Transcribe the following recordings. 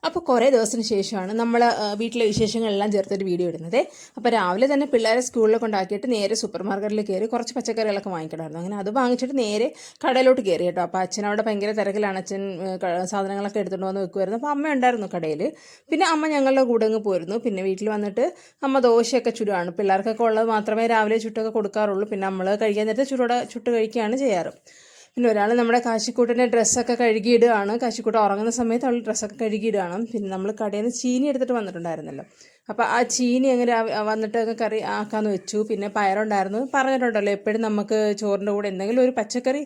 അപ്പോൾ കുറേ ദിവസത്തിന് ശേഷമാണ് നമ്മൾ വീട്ടിലെ വിശേഷങ്ങളെല്ലാം ചേർത്തൊരു വീഡിയോ ഇടുന്നത്. അപ്പോൾ രാവിലെ തന്നെ പിള്ളേരെ സ്കൂളിൽ കൊണ്ടാക്കിയിട്ട് നേരെ സൂപ്പർ മാർക്കറ്റിൽ കയറി കുറച്ച് പച്ചക്കറികളൊക്കെ വാങ്ങിക്കണമായിരുന്നു. അങ്ങനെ അത് വാങ്ങിച്ചിട്ട് നേരെ കടയിലോട്ട് കയറി കേട്ടോ. അപ്പോൾ അച്ഛനവിടെ ഭയങ്കര തിരക്കിലാണ്. അച്ഛൻ സാധനങ്ങളൊക്കെ എടുത്തുകൊണ്ട് വന്ന് വെക്കുമായിരുന്നു. അപ്പോൾ അമ്മ ഉണ്ടായിരുന്നു കടയിൽ. പിന്നെ അമ്മ ഞങ്ങളുടെ കൂടെ അങ്ങ് പോയിരുന്നു. പിന്നെ വീട്ടിൽ വന്നിട്ട് അമ്മ ദോശയൊക്കെ ചുടുകയാണ്. പിള്ളേർക്കൊക്കെ ഉള്ളത് മാത്രമേ രാവിലെ ചുട്ടൊക്കെ കൊടുക്കാറുള്ളൂ. പിന്നെ നമ്മൾ കഴിക്കാൻ നേരത്തെ ചുട്ട് കഴിക്കുകയാണ് ചെയ്യാറ്. പിന്നെ ഒരാൾ നമ്മുടെ കാശിക്കൂട്ടിൻ്റെ ഡ്രസ്സൊക്കെ കഴുകിയിടുകയാണ്. കാശിക്കൂട്ട് ഉറങ്ങുന്ന സമയത്ത് അവൾ ഡ്രസ്സൊക്കെ കഴുകിയിടുകയാണ്. പിന്നെ നമ്മൾ കടയിൽ നിന്ന് ചീനി എടുത്തിട്ട് വന്നിട്ടുണ്ടായിരുന്നല്ലോ. അപ്പോൾ ആ ചീനി അങ്ങനെ വന്നിട്ട് കറി ആക്കാമെന്ന് വെച്ചു. പിന്നെ പയറുണ്ടായിരുന്നു. പറഞ്ഞിട്ടുണ്ടല്ലോ എപ്പോഴും നമുക്ക് ചോറിൻ്റെ കൂടെ എന്തെങ്കിലും ഒരു പച്ചക്കറി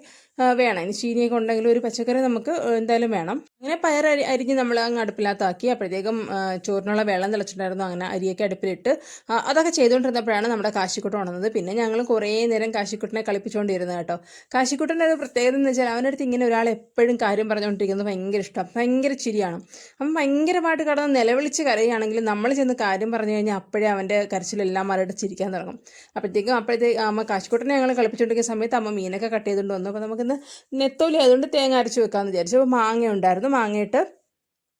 വേണം. ഇനി ചീനിയൊക്കെ ഉണ്ടെങ്കിൽ ഒരു പച്ചക്കറി നമുക്ക് എന്തായാലും വേണം. അങ്ങനെ പയർ അരിഞ്ഞ് നമ്മൾ അങ്ങ് അടുപ്പിനകത്താക്കി. അപ്പോഴത്തേക്കും ചോറിനുള്ള വെള്ളം തിളച്ചിട്ടുണ്ടായിരുന്നു. അങ്ങനെ അരിയൊക്കെ അടുപ്പിലിട്ട് അതൊക്കെ ചെയ്തുകൊണ്ടിരുന്നപ്പോഴാണ് നമ്മുടെ കാശിക്കുട്ടൻ ഉണർന്നത്. പിന്നെ ഞങ്ങൾ കുറേ നേരം കാശിക്കുട്ടനെ കളിപ്പിച്ചുകൊണ്ടിരുന്നത് കേട്ടോ. കാശിക്കുട്ടൻ്റെ ഒരു പ്രത്യേകത എന്ന് വെച്ചാൽ അവൻ്റെ അടുത്ത് ഇങ്ങനെ ഒരാൾ എപ്പോഴും കാര്യം പറഞ്ഞുകൊണ്ടിരിക്കുന്നത് ഭയങ്കര ഇഷ്ടം. ഭയങ്കര ചിരിയാണ്. അവൻ ഭയങ്കരമായിട്ട് കടന്ന് നിലവിളിച്ച് കരയുകയാണെങ്കിൽ നമ്മൾ ചെന്ന് കാര്യം പറഞ്ഞു കഴിഞ്ഞാൽ അപ്പോഴേ അവൻ്റെ കരച്ചിലെല്ലാം മാറിയിട്ട് ചിരിക്കാൻ തുടങ്ങും. അപ്പോഴത്തേക്കും അമ്മ കാശിക്കുട്ടനെ ഞങ്ങൾ കളിപ്പിച്ചുകൊണ്ടിരിക്കുന്ന സമയത്ത് അമ്മ മീനൊക്കെ കട്ട് ചെയ്തുകൊണ്ട് വന്നു. അപ്പോൾ നമുക്കിന്ന് നെത്തോലി ആയതുകൊണ്ട് തേങ്ങ അരച്ച് വെക്കാമെന്ന് വിചാരിച്ചു. അപ്പോൾ മാങ്ങ ഉണ്ടായിരുന്നു. മാങ്ങയിട്ട്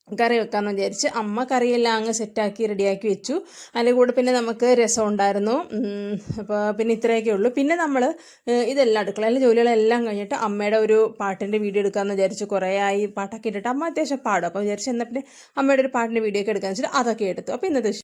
കറി വെക്കാമെന്ന് വിചാരിച്ച് അമ്മ കറിയെല്ലാം അങ്ങ് സെറ്റാക്കി റെഡിയാക്കി വെച്ചു. അതിൻ്റെ കൂടെ പിന്നെ നമുക്ക് രസം ഉണ്ടായിരുന്നു. അപ്പോൾ പിന്നെ ഇത്രയൊക്കെ ഉള്ളൂ. പിന്നെ നമ്മൾ ഇതെല്ലാം അടുക്കളയിലെ ജോലികളെല്ലാം കഴിഞ്ഞിട്ട് അമ്മയുടെ ഒരു പാട്ടിൻ്റെ വീഡിയോ എടുക്കാമെന്ന് വിചാരിച്ചു. കുറേ ആയി പാട്ടൊക്കെ ഇട്ടിട്ട് അമ്മ അത്യാവശ്യം പാടും. അപ്പോൾ വിചാരിച്ചു എന്നാൽ പിന്നെ അമ്മയുടെ ഒരു പാട്ടിൻ്റെ വീഡിയോ ഒക്കെ എടുക്കാമെന്ന് വെച്ചിട്ട് അതൊക്കെ എടുത്തു. അപ്പോൾ ഇന്നത്തെ